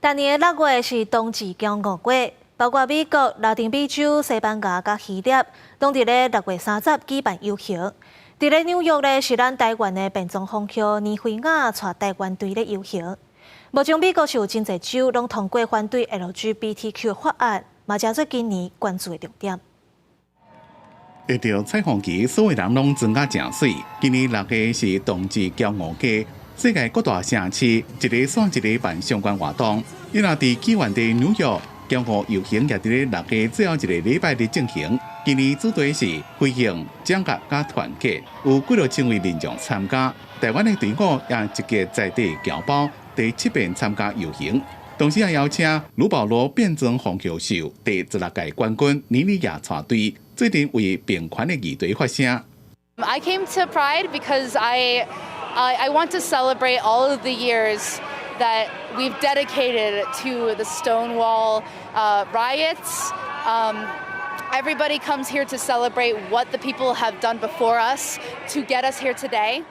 今年6月是冬至交5月，包括美国、拉丁美洲、西班牙甲希腊，拢伫咧6月30举办游行。伫咧纽约咧是咱台湾的变装风球年菲亚带台湾队咧游行。目前美国是有真侪州拢通过反对 LGBTQ 法案，嘛正做今年关注的重点。得到彩虹旗，所有人拢装甲正水。今年6月是冬至交5月。世界各大城市一个选一个办相关活动，伊若伫起源地纽约，交5游行也伫咧6月最后一个礼拜日进行。今年主题是飞行、掌握甲团结，有几多千位民众参加。台湾的队伍也集结在地侨胞，第7遍参加游行。同时也邀请卢保罗变装风球秀第16届冠军尼里亚带队，最近为平权的议题发声。I came to Pride because I want to celebrate all of the years that we've dedicated to the Stonewall riots. Everybody comes here to celebrate what the people have done before us to get us here today.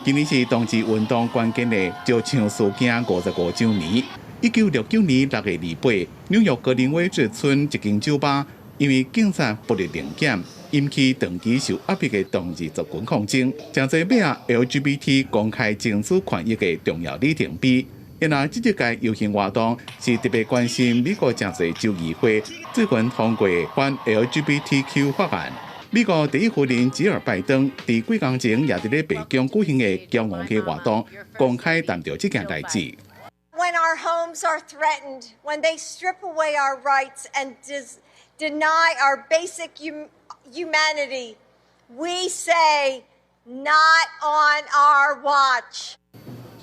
今年是冬至运动关键的石墙事件55周年。1969年6月28日，纽约格林威治村一间酒吧因为警察不力临检，引起长期受压迫的同志族群抗争，真侪尾啊 LGBT 公开争取权益的重要里程碑。因为这一届游行活动是特别关心美国真侪州议会最近通过反 LGBTQ 法案。美国第一夫人吉尔拜登伫几天前也伫咧白宫举行的交5日活动，公开谈到这件代志。When our homes are threatened, when they strip away our rights and deny our basic humanity, we say, not on our watch.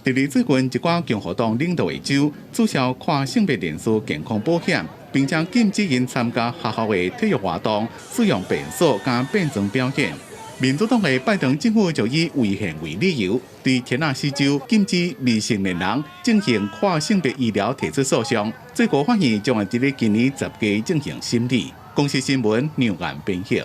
第二，最近一寡共和党领导的州取消跨性别人士健康保险，并且禁止因参加学校的体育活动使用便所加变装表演。民主党的拜登政府就以违宪为理由，对田纳西州禁止未成年人进行跨性别医疗提出诉讼。最高法院将会伫咧今年10月进行审理。公司新闻，纽安编译。